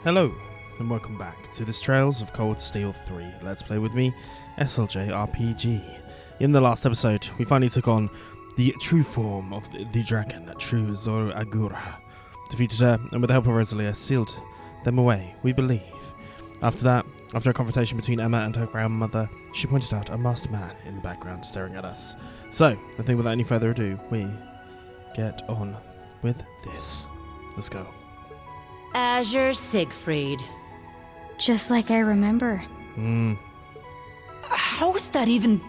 Hello, and welcome back to this Trails of Cold Steel 3 Let's Play with me, SLJ RPG. In the last episode, we finally took on the true form of the dragon, True Zoro Agura. Defeated her, and with the help of Rosalia, sealed them away, we believe. After that, after a confrontation between Emma and her grandmother, she pointed out a masked man in the background staring at us. So, I think without any further ado, we get on with this. Let's go. Azure Siegfried. Just like I remember. How is that even...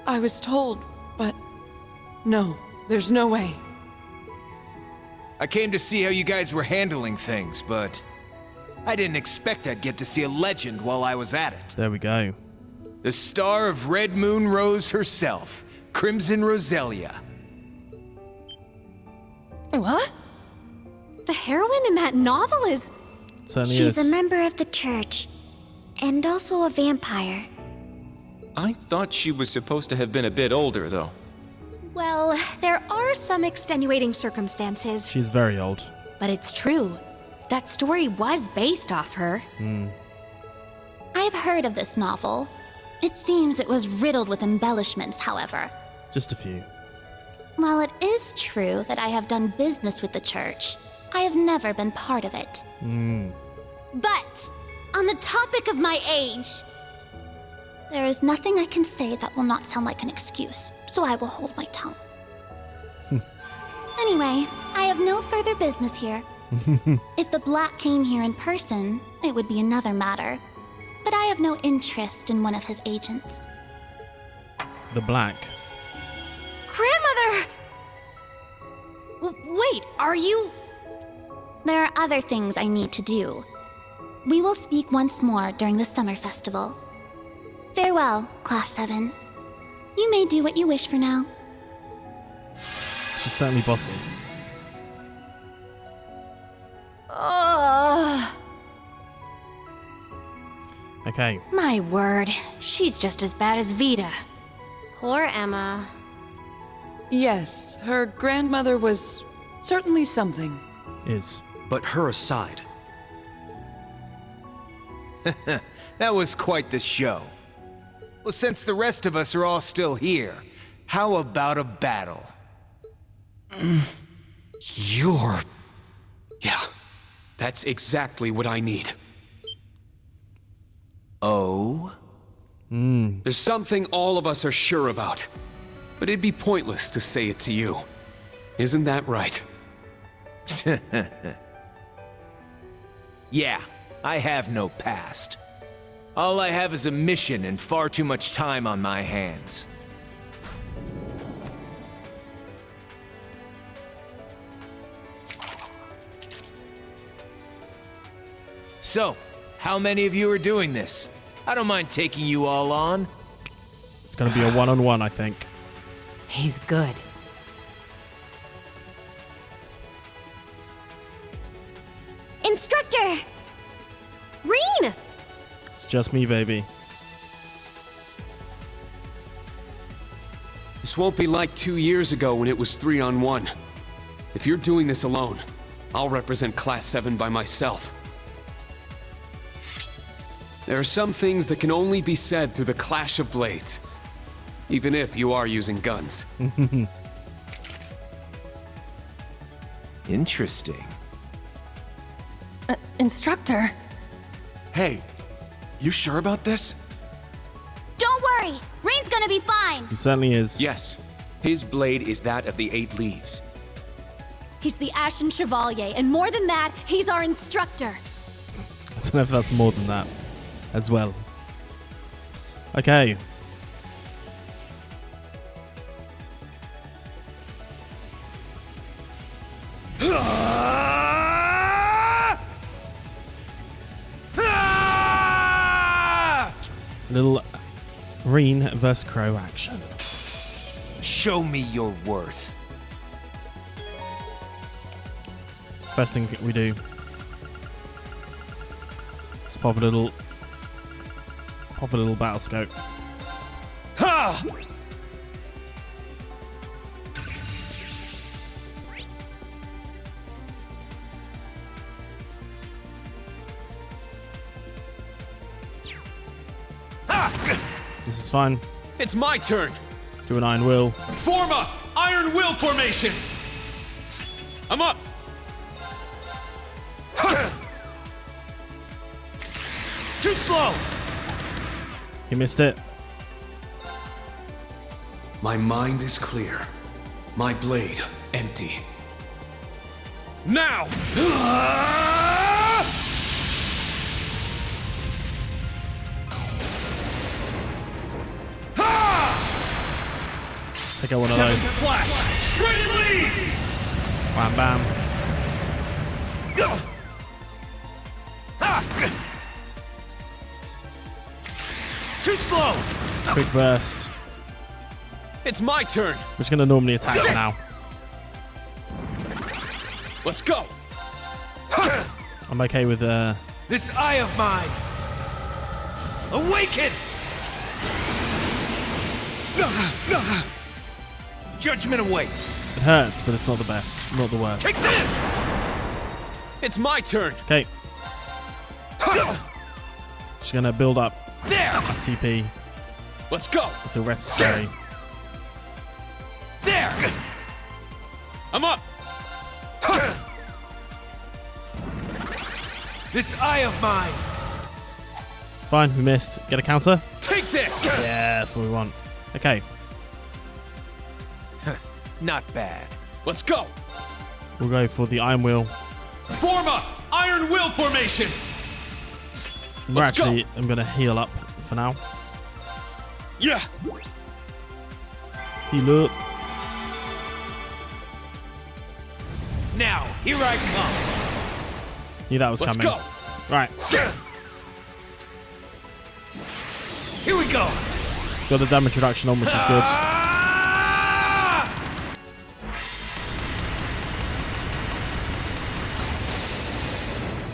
I was told, but no, there's no way. I came to see how you guys were handling things, but I didn't expect I'd get to see a legend while I was at it. There we go. The star of Red Moon Rose herself, Crimson Roselia. What? The heroine in that novel is... Certainly She's is. a member of the church, and also a vampire. I thought she was supposed to have been a bit older, though. Well, there are some extenuating circumstances. She's very old. But it's true. That story was based off her. I've heard of this novel. It seems it was riddled with embellishments, however. Just a few. While it is true that I have done business with the church, I have never been part of it. But, on the topic of my age... There is nothing I can say that will not sound like an excuse, so I will hold my tongue. Anyway, I have no further business here. If the Black came here in person, it would be another matter. But I have no interest in one of his agents. The Black. Grandmother! Wait, are you... There are other things I need to do. We will speak once more during the summer festival. Farewell, Class VII. You may do what you wish for now. She's certainly bossy. Okay. My word, she's just as bad as Vita. Poor Emma. Yes, her grandmother was certainly something. Is. But her aside. That was quite the show. Well, since the rest of us are all still here, how about a battle? Yeah, that's exactly what I need. Oh? There's something all of us are sure about, but it'd be pointless to say it to you. Isn't that right? Yeah, I have no past. All I have is a mission and far too much time on my hands. So, how many of you are doing this? I don't mind taking you all on. It's going to be a one-on-one, I think. He's good. Instructor! Rean! It's just me, baby. This won't be like 2 years ago when it was 3-on-1. If you're doing this alone, I'll represent Class 7 by myself. There are some things that can only be said through the clash of blades, even if you are using guns. Interesting. Instructor. Hey, you sure about this? Don't worry! Rean's gonna be fine! He certainly is. Yes. His blade is that of the 8 leaves. He's the Ashen Chevalier, and more than that, he's our instructor. I don't know if that's more than that as well. Okay. Little Rean vs. Crow action. Show me your worth. First thing we do is pop a little battle scope. Ha! This is fine. It's my turn. Do an iron will. Form up! Iron Will formation! I'm up! Too slow! He missed it. My mind is clear. My blade empty. Now! Take out one of those. Flash! Shredded leaves! Bam, bam. Too slow! Quick burst. It's my turn! We're just going to normally attack for now. Let's go! I'm okay with This eye of mine! Awaken! Judgment awaits. It hurts, but it's not the best. Not the worst. Take this! It's my turn! Okay. Just going to build up There! our CP Let's go! until necessary. There! I'm up! This eye of mine! Fine, we missed. Get a counter? Take this! Yeah, that's what we want. Okay. Not bad. Let's go! We'll go for the iron wheel. Form up! Iron Will formation! I'm going to heal up for now. Yeah! Heal up. Now, here I come. Knew that was Let's coming. go! Right. Here we go. Got the damage reduction on, which is good.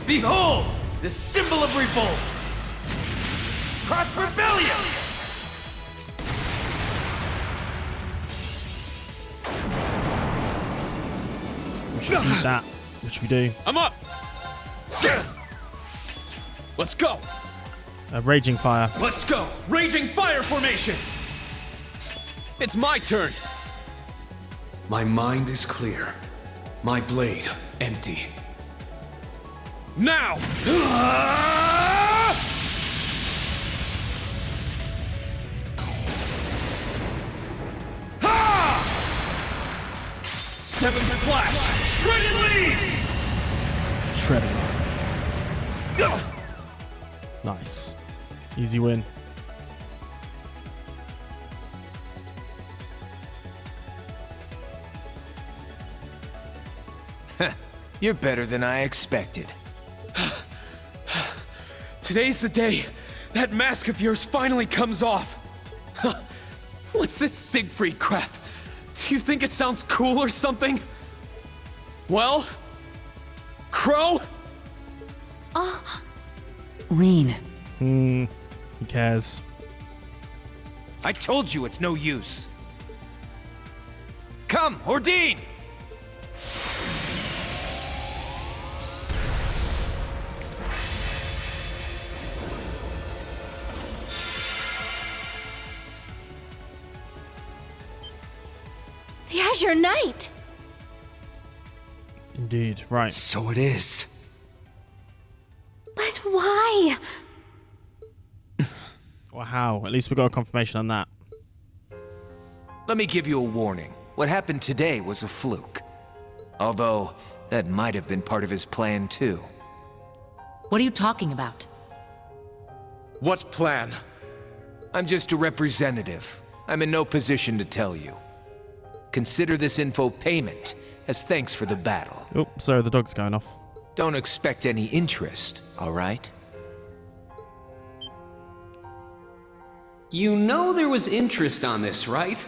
Behold, the symbol of revolt. Cross rebellion. We should eat that, which we do. I'm up! Let's go! Raging fire. Let's go! Raging Fire formation! It's my turn! My mind is clear. My blade empty. Now! Seventh Flash! Shredded leaves! Shredding. Nice. Easy win. You're better than I expected. Today's the day that mask of yours finally comes off. What's this Siegfried crap? Do you think it sounds cool or something? Well? Crow? Rean. Who cares? I told you it's no use. Come, Ordine! The Azure Knight! Indeed. Right. So it is. But why? Well, how? At least we got a confirmation on that. Let me give you a warning. What happened today was a fluke. Although, that might have been part of his plan too. What are you talking about? What plan? I'm just a representative. I'm in no position to tell you. Consider this info payment as thanks for the battle. Oh, sorry, the dog's going off. Don't expect any interest, all right? You know there was interest on this, right?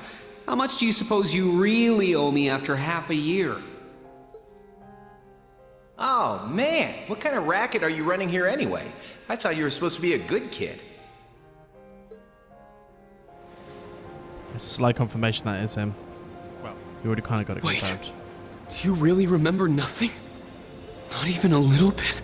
How much do you suppose you really owe me after half a year? Oh, man. What kind of racket are you running here anyway? I thought you were supposed to be a good kid. It's slight confirmation that is him. Well, you already kind of got it Wait. confirmed. Do you really remember nothing? Not even a little bit?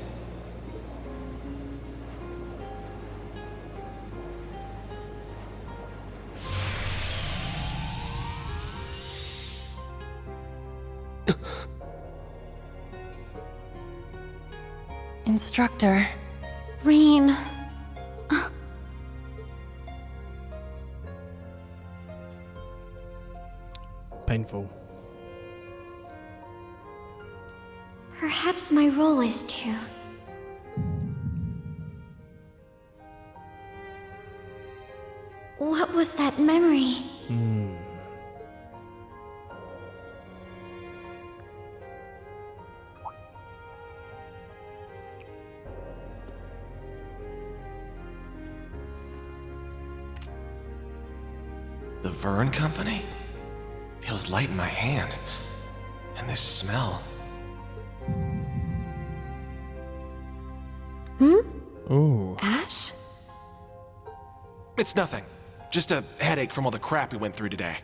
Instructor. Rean. Painful. Perhaps my role is to... What was that memory? The Vern Company? Feels light in my hand. And this smell. Ooh. Ash? It's nothing. Just a headache from all the crap we went through today.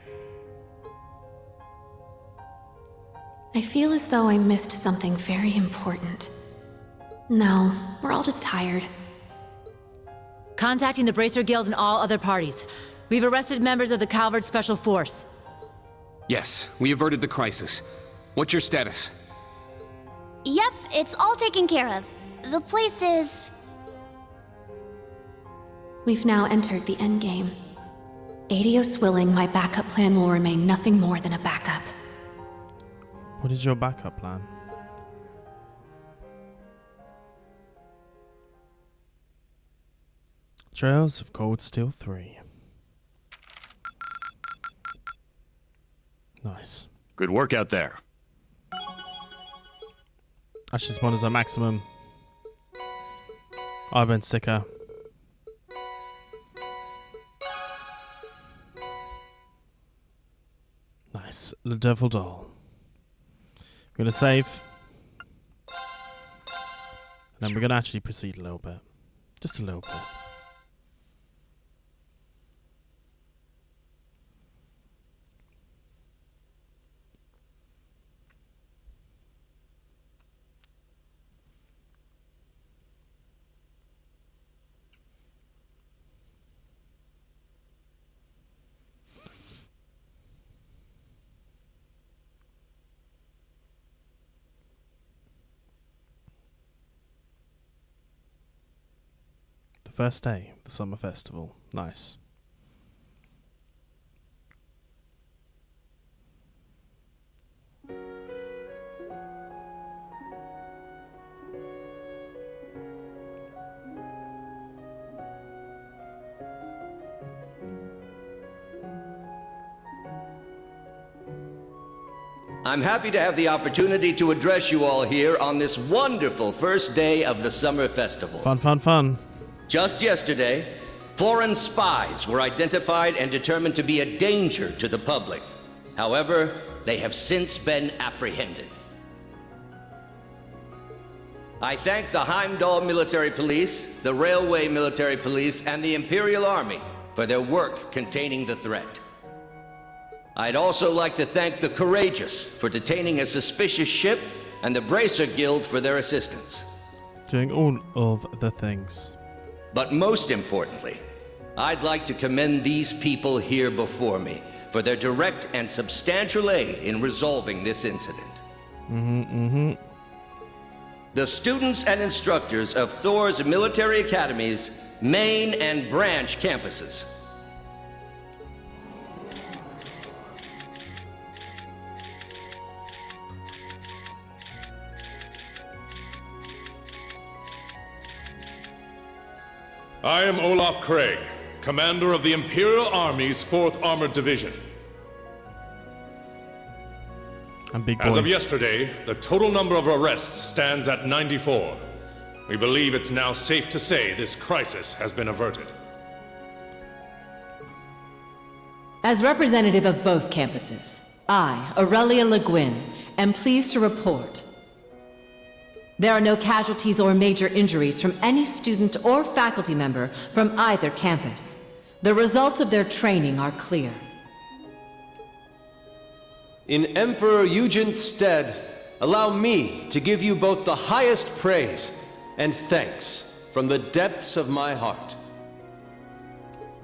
I feel as though I missed something very important. No, we're all just tired. Contacting the Bracer Guild and all other parties. We've arrested members of the Calvard Special Force. Yes, we averted the crisis. What's your status? Yep, it's all taken care of. The place is... We've now entered the endgame. Adios willing, my backup plan will remain nothing more than a backup. What is your backup plan? Trails of Cold Steel 3. Nice. Good work out there. Ashes spawn is our maximum. Ivan sticker. Nice. The Devil Doll. We're going to save. And then we're going to actually proceed a little bit. Just a little bit. First day of the summer festival. Nice. I'm happy to have the opportunity to address you all here on this wonderful first day of the summer festival. Fun, fun, fun. Just yesterday, foreign spies were identified and determined to be a danger to the public. However, they have since been apprehended. I thank the Heimdall Military Police, the Railway Military Police, and the Imperial Army for their work containing the threat. I'd also like to thank the Courageous for detaining a suspicious ship and the Bracer Guild for their assistance. Doing all of the things. But most importantly, I'd like to commend these people here before me for their direct and substantial aid in resolving this incident. The students and instructors of Thors Military Academy's main and branch campuses. I am Olaf Craig, commander of the Imperial Army's 4th Armored Division. As of yesterday, the total number of arrests stands at 94. We believe it's now safe to say this crisis has been averted. As representative of both campuses, I, Aurelia Le Guin, am pleased to report there are no casualties or major injuries from any student or faculty member from either campus. The results of their training are clear. In Emperor Eugen's stead, allow me to give you both the highest praise and thanks from the depths of my heart.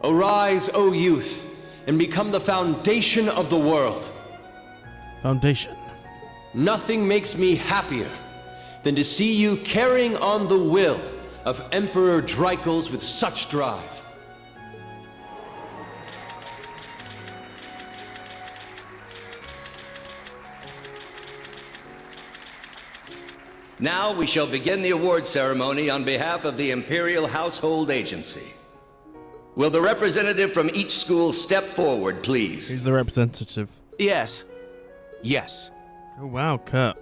Arise, O youth, and become the foundation of the world. Foundation. Nothing makes me happier than to see you carrying on the will of Emperor Dreikels with such drive. Now we shall begin the award ceremony on behalf of the Imperial Household Agency. Will the representative from each school step forward, please? Who's the representative? Yes. Yes. Oh wow, Kurt.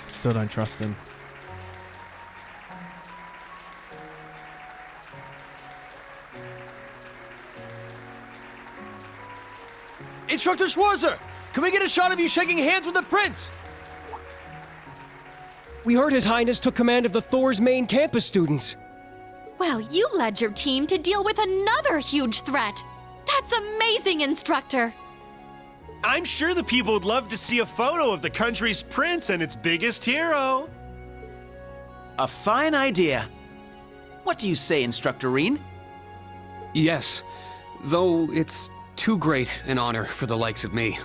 Still don't trust him. Instructor Schwarzer! Can we get a shot of you shaking hands with the Prince? We heard His Highness took command of the Thors main campus students. Well, you led your team to deal with another huge threat. That's amazing, Instructor! I'm sure the people would love to see a photo of the country's prince and its biggest hero. A fine idea. What do you say, Instructor Rean? Yes, though it's too great an honor for the likes of me.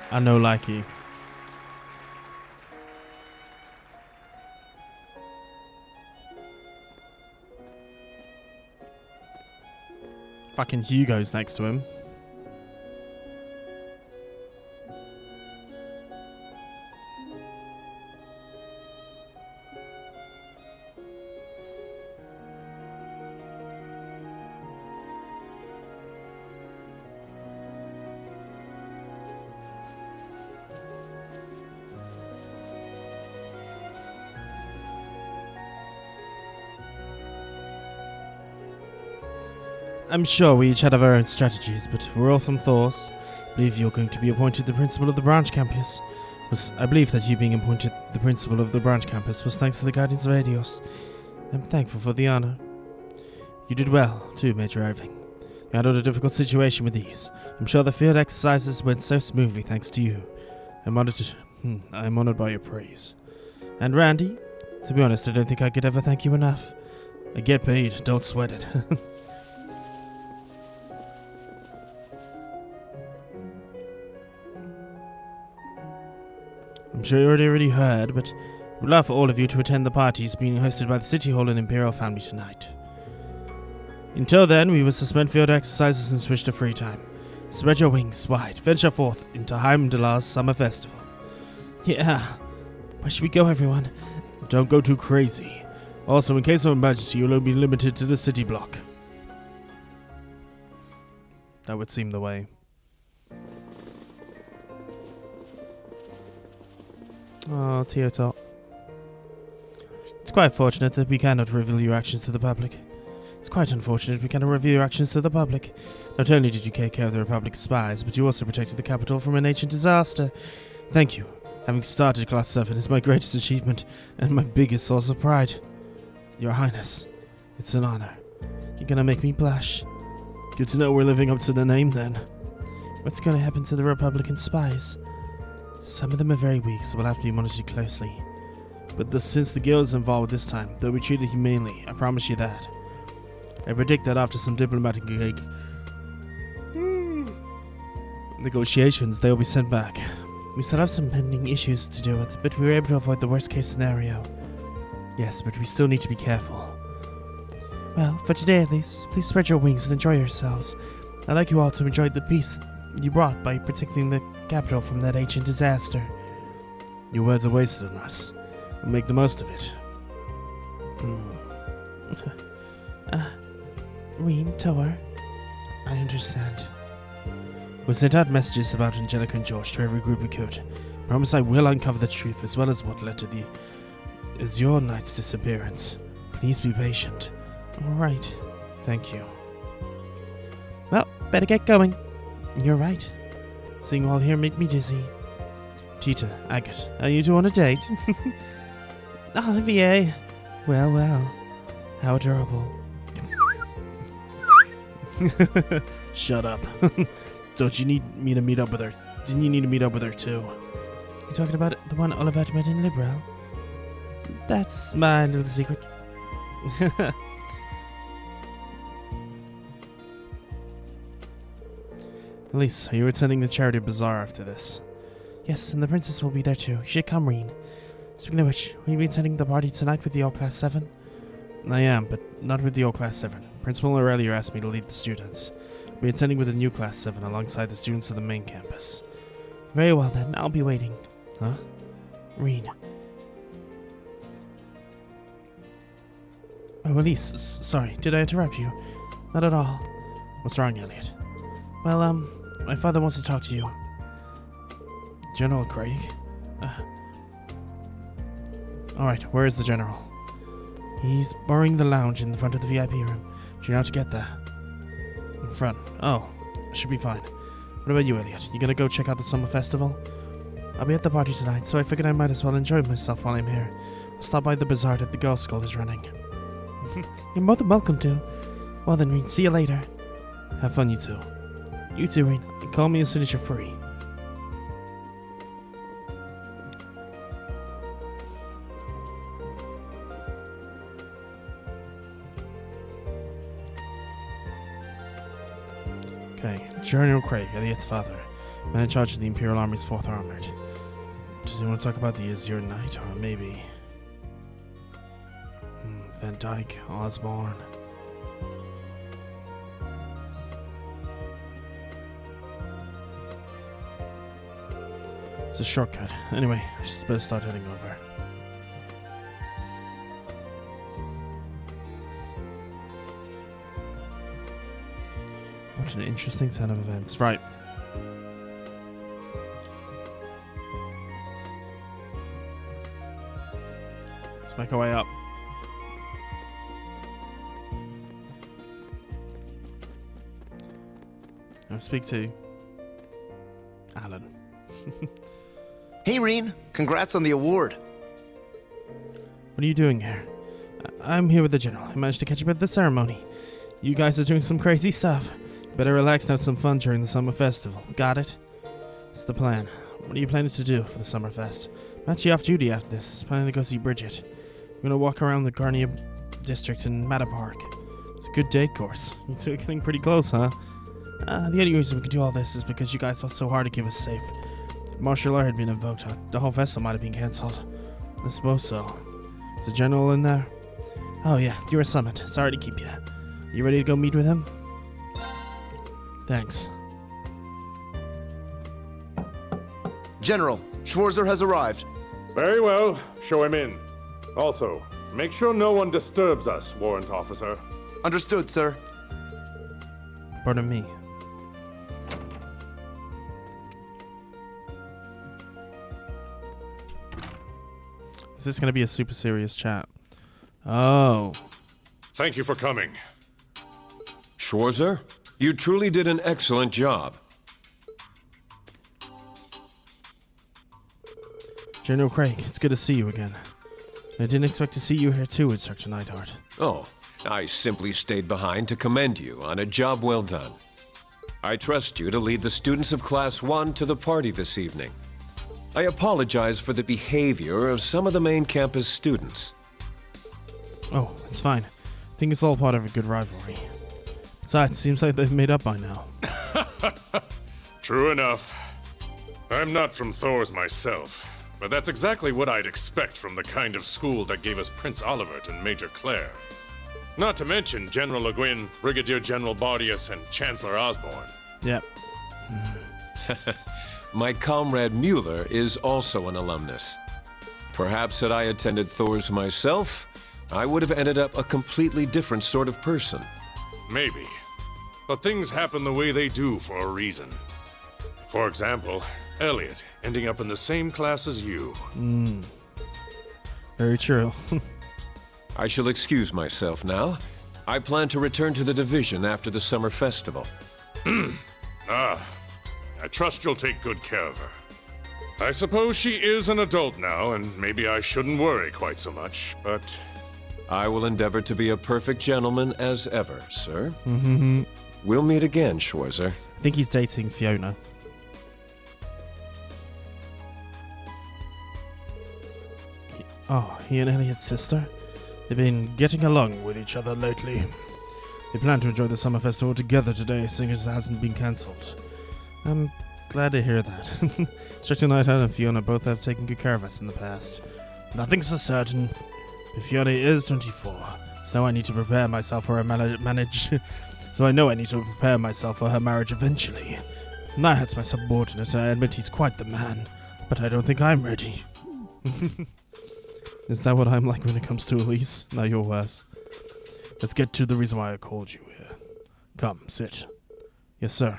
I know, like you. Fucking Hugo's next to him. I'm sure we each had our own strategies, but we're all from Thors. I believe you're going to be appointed the principal of the branch campus. I believe that you being appointed the principal of the branch campus was thanks to the guidance of Adios. I'm thankful for the honor. You did well, too, Major Irving. You handled a difficult situation with ease. I'm sure the field exercises went so smoothly thanks to you. I'm honored by your praise. And Randy, to be honest, I don't think I could ever thank you enough. I get paid, don't sweat it. I'm sure you already heard, but we'd love for all of you to attend the parties being hosted by the City Hall and Imperial family tonight. Until then, we will suspend field exercises and switch to free time. Spread your wings wide, venture forth into Heimdall's summer festival. Yeah, where should we go, everyone? Don't go too crazy. Also, in case of emergency, you'll only be limited to the city block. That would seem the way. Oh, Teotop. It's quite fortunate that we cannot reveal your actions to the public. It's quite unfortunate we cannot reveal your actions to the public. Not only did you take care of the Republic's spies, but you also protected the capital from an ancient disaster. Thank you. Having started Class 7 is my greatest achievement and my biggest source of pride. Your Highness, it's an honor. You're gonna make me blush. Good to know we're living up to the name then. What's gonna happen to the Republican spies? Some of them are very weak, so we'll have to be monitored closely. But since the guild is involved this time, they'll be treated humanely, I promise you that. I predict that after some diplomatic negotiations, they'll be sent back. We still have some pending issues to deal with, but we were able to avoid the worst case scenario. Yes, but we still need to be careful. Well, for today at least, please spread your wings and enjoy yourselves. I'd like you all to enjoy the peace you brought by protecting the capital from that ancient disaster. Your words are wasted on us. We'll make the most of it. Rean, Thor, I understand. We sent out messages about Angelica and George to every group we could. Promise I will uncover the truth as well as what led to the Azure Knight's disappearance. Please be patient. Alright. Thank you. Well, better get going. You're right. Seeing you all here make me dizzy. Tita, Agate, are you two on a date? Olivier. Well, well. How adorable. Shut up. Don't you need me to meet up with her? Didn't you need to meet up with her too? You talking about the one Olivet met in Liberal? That's my little secret. Elise, are you attending the charity bazaar after this? Yes, and the princess will be there too. You should come, Rean. Speaking of which, will you be attending the party tonight with the All Class 7? I am, but not with the All Class 7. Principal Aurelia asked me to lead the students. I'll be attending with the new Class 7 alongside the students of the main campus. Very well then, I'll be waiting. Huh? Rean. Oh, Elise, sorry, did I interrupt you? Not at all. What's wrong, Elliot? Well, my father wants to talk to you. General Craig? Alright, where is the General? He's borrowing the lounge in the front of the VIP room. Do you know how to get there? In front. Oh, should be fine. What about you, Elliot? You gonna go check out the summer festival? I'll be at the party tonight, so I figured I might as well enjoy myself while I'm here. I'll stop by the bazaar that the Ghost School is running. You're more than welcome to. Well then, Rean, see you later. Have fun, you two. You too, Rean. Call me as soon as you're free. Okay, General Craig, Elliot's father, man in charge of the Imperial Army's 4th Armored. Does he want to talk about the Azure Knight, or maybe Van Dyke, Osbourne? It's a shortcut. Anyway, I just better start heading over. What an interesting turn of events. Right. Let's make our way up. I'll speak to Alan. Hey, Rean. Congrats on the award. What are you doing here? I'm here with the General. I managed to catch up at the ceremony. You guys are doing some crazy stuff. Better relax and have some fun during the summer festival. Got it? It's the plan. What are you planning to do for the summer fest? I'm actually off duty after this. Planning to go see Bridget. We're gonna walk around the Garnia district in Matta Park. It's a good date course. You two are getting pretty close, huh? The only reason we can do all this is because you guys fought so hard to keep us safe. If martial law had been invoked, the whole festival might have been cancelled. I suppose so. Is the General in there? Oh yeah, you're a summit. Sorry to keep you. You ready to go meet with him? Thanks. General, Schwarzer has arrived. Very well. Show him in. Also, make sure no one disturbs us, Warrant Officer. Understood, sir. Pardon me. Is this going to be a super serious chat? Oh. Thank you for coming. Schwarzer, you truly did an excellent job. General Craig, it's good to see you again. I didn't expect to see you here too, Instructor Neidhart. Oh, I simply stayed behind to commend you on a job well done. I trust you to lead the students of Class 1 to the party this evening. I apologize for the behavior of some of the main campus students. Oh, it's fine. I think it's all part of a good rivalry. Besides, it seems like they've made up by now. True enough. I'm not from Thors myself, but that's exactly what I'd expect from the kind of school that gave us Prince Olivert and Major Claire. Not to mention General Le Guin, Brigadier General Bardius, and Chancellor Osbourne. Yep. My comrade Mueller is also an alumnus. Perhaps had I attended Thors myself, I would have ended up a completely different sort of person. Maybe. but things happen the way they do for a reason. For example, Elliot ending up in the same class as you. Very true. I shall excuse myself now. I plan to return to the division after the summer festival. I trust you'll take good care of her. I suppose she is an adult now, and maybe I shouldn't worry quite so much, but... I will endeavor to be a perfect gentleman as ever, sir. Mm-hmm. We'll meet again, Schwarzer. I think he's dating Fiona. He and Elliot's sister? They've been getting along with each other lately. They plan to enjoy the summer festival together today, seeing as it hasn't been cancelled. I'm glad to hear that. Instructor Nighthawk and Fiona both have taken good care of us in the past. Nothing's for certain, but Fiona is 24, so I need to prepare myself for her I know I need to prepare myself for her marriage eventually. Nighthawk's my subordinate, I admit he's quite the man, but I don't think I'm ready. Is that what I'm like when it comes to Elise? No, you're worse. Let's get to the reason why I called you here. Come, sit. Yes, sir.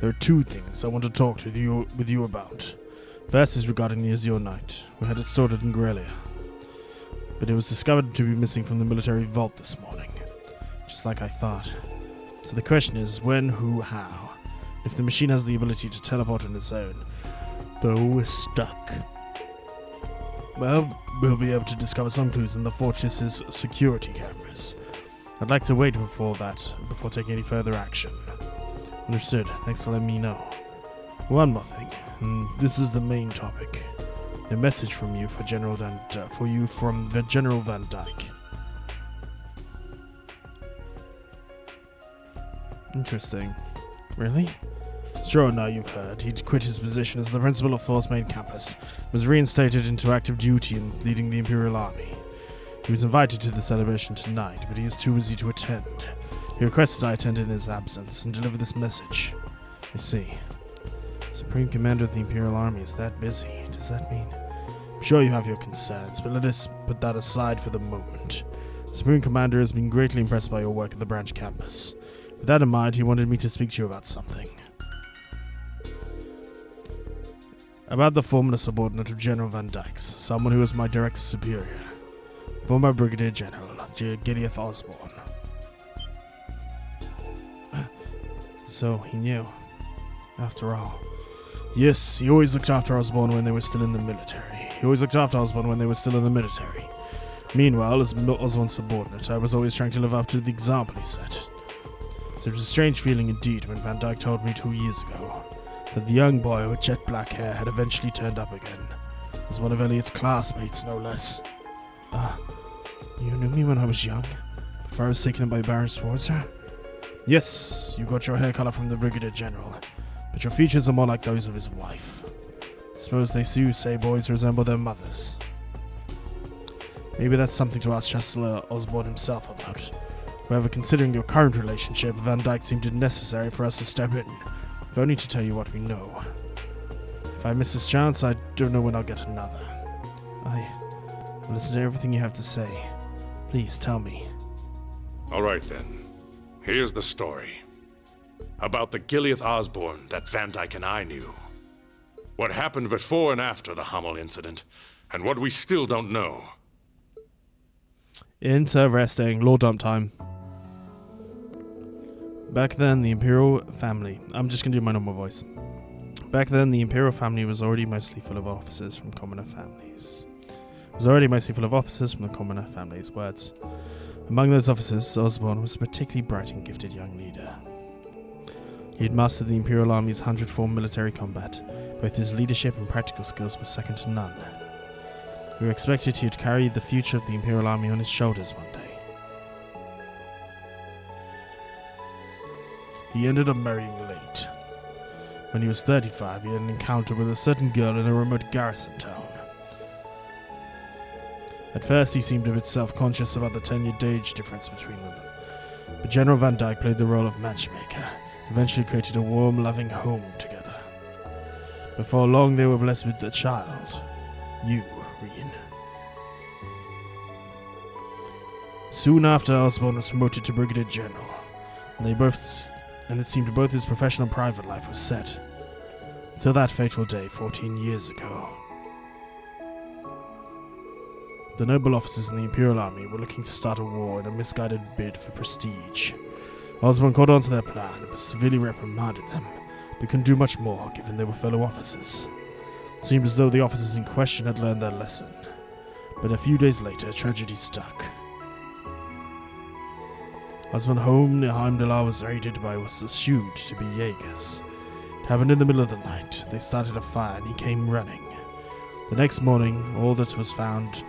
There are two things I want to talk with you about. First is regarding the Azure Knight. We had it stored in Grelia, but it was discovered to be missing from the military vault this morning, just like I thought. So the question is, when, who, how? If the machine has the ability to teleport on its own, though we're stuck. Well, we'll be able to discover some clues in the fortress's security cameras. I'd like to wait before taking any further action. Understood. Thanks for letting me know. One more thing, and this is the main topic. A message from you from the General Van Dyke. Interesting. Really? Sure, now you've heard. He'd quit his position as the principal of Thors main campus, was reinstated into active duty and leading the Imperial Army. He was invited to the celebration tonight, but he is too busy to attend. He requested I attend in his absence and deliver this message. I see. Supreme Commander of the Imperial Army is that busy. Does that mean... I'm sure you have your concerns, but let us put that aside for the moment. The Supreme Commander has been greatly impressed by your work at the branch campus. With that in mind, he wanted me to speak to you about something. About the former subordinate of General Van Dyke's, someone who was my direct superior. Former Brigadier General, Gillith Osbourne. So, he knew. After all. Yes, he always looked after Osbourne when they were still in the military. Meanwhile, as Osbourne's subordinate, I was always trying to live up to the example he set. So it was a strange feeling indeed when Van Dyke told me 2 years ago that the young boy with jet black hair had eventually turned up again, as one of Elliot's classmates, no less. You knew me when I was young, before I was taken in by Baron Schwarzer? Yes, you got your hair color from the Brigadier General, but your features are more like those of his wife. Suppose they say boys resemble their mothers. Maybe that's something to ask Chancellor Osbourne himself about. However, considering your current relationship, Van Dyke seemed it necessary for us to step in, if only to tell you what we know. If I miss this chance, I don't know when I'll get another. I will listen to everything you have to say. Please, tell me. Alright then. Here's the story. About the Gillith Osbourne that Van Dyke and I knew. What happened before and after the Hummel incident, and what we still don't know. Interesting. Lore dump time. Back then, the Imperial family... I'm just going to do my normal voice. Back then, the Imperial family was already mostly full of officers from commoner families. Words. Among those officers, Osbourne was a particularly bright and gifted young leader. He had mastered the Imperial Army's 100th form military combat. Both his leadership and practical skills were second to none. We were expected he would carry the future of the Imperial Army on his shoulders one day. He ended up marrying late. When he was 35, he had an encounter with a certain girl in a remote garrison town. At first, he seemed a bit self-conscious about the 10-year age difference between them. But General Van Dyke played the role of matchmaker, eventually created a warm, loving home together. Before long, they were blessed with a child. You, Rean. Soon after, Osbourne was promoted to Brigadier General, and it seemed both his professional and private life was set. Until that fateful day 14 years ago. The noble officers in the Imperial Army were looking to start a war in a misguided bid for prestige. Osbourne caught on to their plan and severely reprimanded them, but couldn't do much more given they were fellow officers. It seemed as though the officers in question had learned their lesson, but a few days later tragedy struck. Osbourne's home near Heimdall was raided by what was assumed to be Jaegers. It happened in the middle of the night. They started a fire and he came running. The next morning, all that was found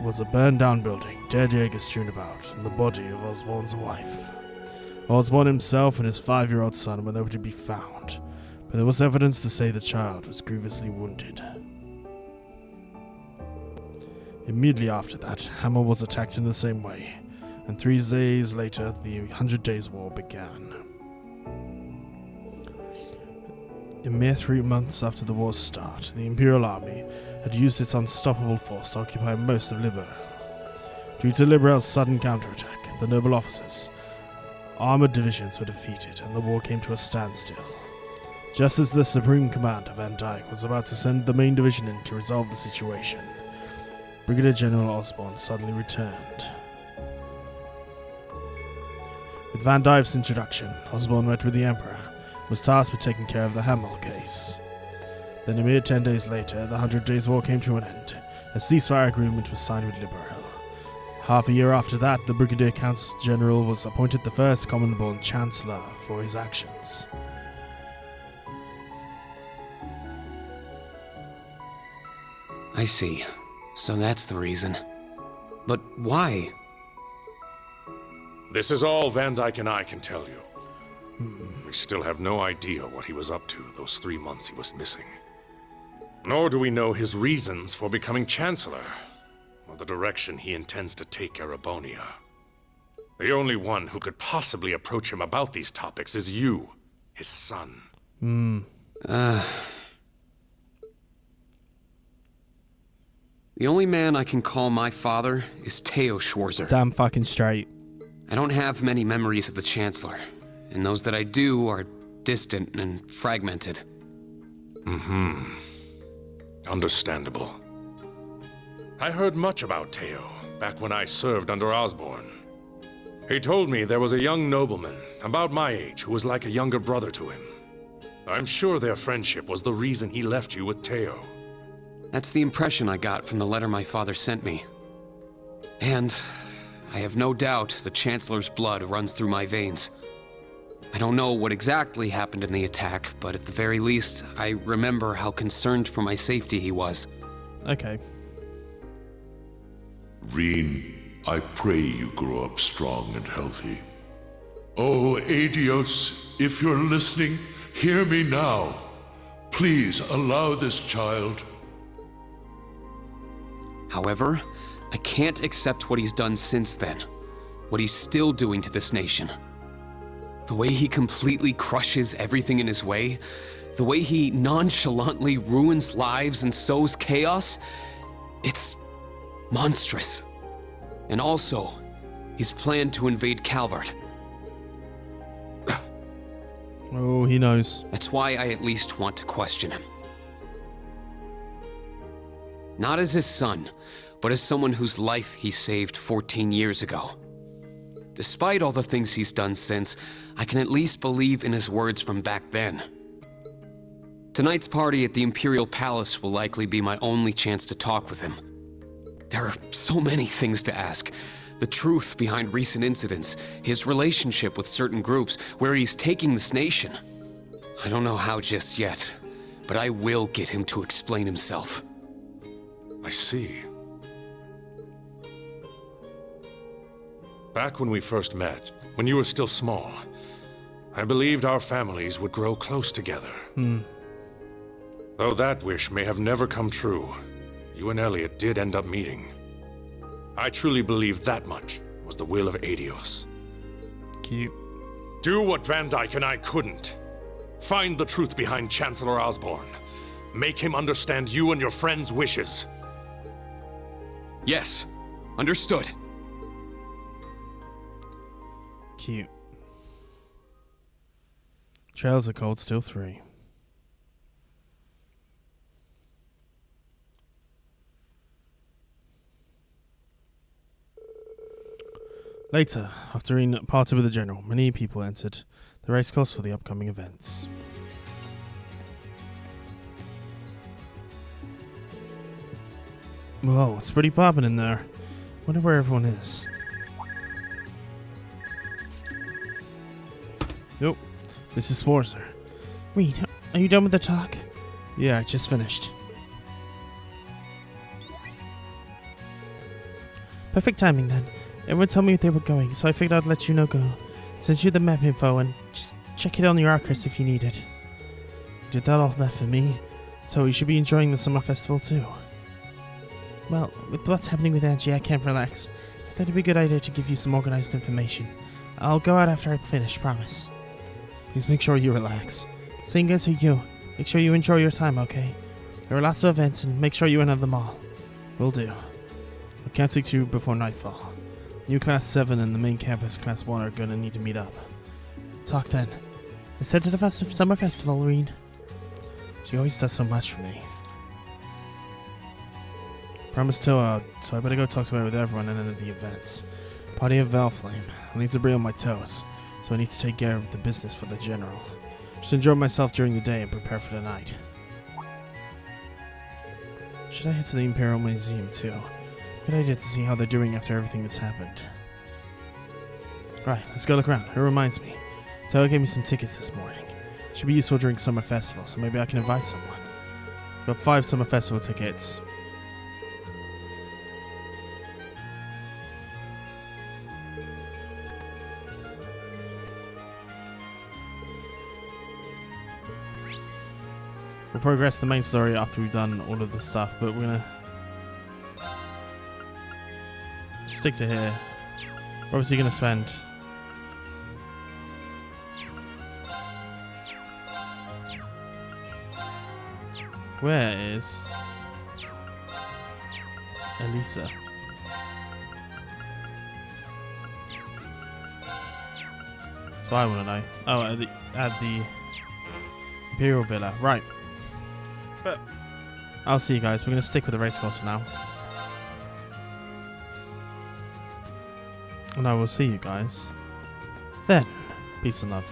was a burned-down building, dead Jaegers strewn about, and the body of Osborne's wife. Osbourne himself and his 5-year-old son were nowhere to be found, but there was evidence to say the child was grievously wounded. Immediately after that, Hammer was attacked in the same way, and 3 days later, the 100 Days War began. A mere 3 months after the war's start, the Imperial Army had used its unstoppable force to occupy most of Liberl. Due to Liberl's sudden counterattack, the noble officers' armored divisions were defeated and the war came to a standstill. Just as the Supreme Commander Van Dyke was about to send the main division in to resolve the situation, Brigadier General Osbourne suddenly returned. With Van Dyke's introduction, Osbourne met with the Emperor and was tasked with taking care of the Hamel case. Then a mere 10 days later, the 100 Days War came to an end. A ceasefire agreement was signed with Liberl. Half a year after that, the Brigadier Council General was appointed the first Common-Born Chancellor for his actions. I see. So that's the reason. But why? This is all Van Dyke and I can tell you. We still have no idea what he was up to those 3 months he was missing. Nor do we know his reasons for becoming Chancellor, or the direction he intends to take Erebonia. The only one who could possibly approach him about these topics is you, his son. The only man I can call my father is Thors Schwarzer. Damn fucking straight. I don't have many memories of the Chancellor, and those that I do are distant and fragmented. Understandable. I heard much about Theo back when I served under Osbourne. He told me there was a young nobleman about my age who was like a younger brother to him. I'm sure their friendship was the reason he left you with Theo. That's the impression I got from the letter my father sent me. And I have no doubt the Chancellor's blood runs through my veins. I don't know what exactly happened in the attack, but at the very least, I remember how concerned for my safety he was. Okay. Rean, I pray you grow up strong and healthy. Oh, Adios, if you're listening, hear me now. Please allow this child. However, I can't accept what he's done since then. What he's still doing to this nation. The way he completely crushes everything in his way, the way he nonchalantly ruins lives and sows chaos, it's monstrous. And also, his plan to invade Calvert. Oh, he knows. That's why I at least want to question him. Not as his son, but as someone whose life he saved 14 years ago. Despite all the things he's done since, I can at least believe in his words from back then. Tonight's party at the Imperial Palace will likely be my only chance to talk with him. There are so many things to ask. The truth behind recent incidents, his relationship with certain groups, where he's taking this nation. I don't know how just yet, but I will get him to explain himself. I see. Back when we first met, when you were still small, I believed our families would grow close together. Though that wish may have never come true, you and Elliot did end up meeting. I truly believe that much was the will of Adios. Cute. Do what Van Dyke and I couldn't. Find the truth behind Chancellor Osbourne. Make him understand you and your friends' wishes. Yes, understood. Cute. Trails of Cold Steel 3. Later, after Rean parted with the general, many people entered the racecourse for the upcoming events. Whoa, it's pretty poppin' in there. Wonder where everyone is. Nope, this is Schwarzer. Rean, are you done with the talk? Yeah, I just finished. Perfect timing then. Everyone told me they were going, so I figured I'd let you know go. Send you the map info and just check it on your Arcus if you need it. You did all that for me, so you should be enjoying the summer festival too. Well, with what's happening with Angie, I can't relax. I thought it'd be a good idea to give you some organized information. I'll go out after I finish, promise. Please make sure you relax. Same goes for you. Make sure you enjoy your time, okay? There are lots of events, and make sure you enter them all. Will do. I can't take you before nightfall. New Class 7 and the main campus, Class 1, are gonna need to meet up. Talk then. Let's head to the summer festival, Rean. She always does so much for me. Promise to, so I better go talk to her with everyone and enter the events. Party of Valflame. I need to bring on my toes, so I need to take care of the business for the general. Just enjoy myself during the day and prepare for the night. Should I head to the Imperial Museum too? Good idea to see how they're doing after everything that's happened. Right, let's go look around. It reminds me. Taylor gave me some tickets this morning. Should be useful during summer festival, so maybe I can invite someone. Got 5 summer festival tickets. We'll progress the main story after we've done all of the stuff, but we're gonna stick to here. We're obviously gonna spend where is Elisa? That's what I want to know. Oh, at the Imperial Villa, right? But I'll see you guys. We're gonna stick with the race course for now. And I will see you guys then. Peace and love.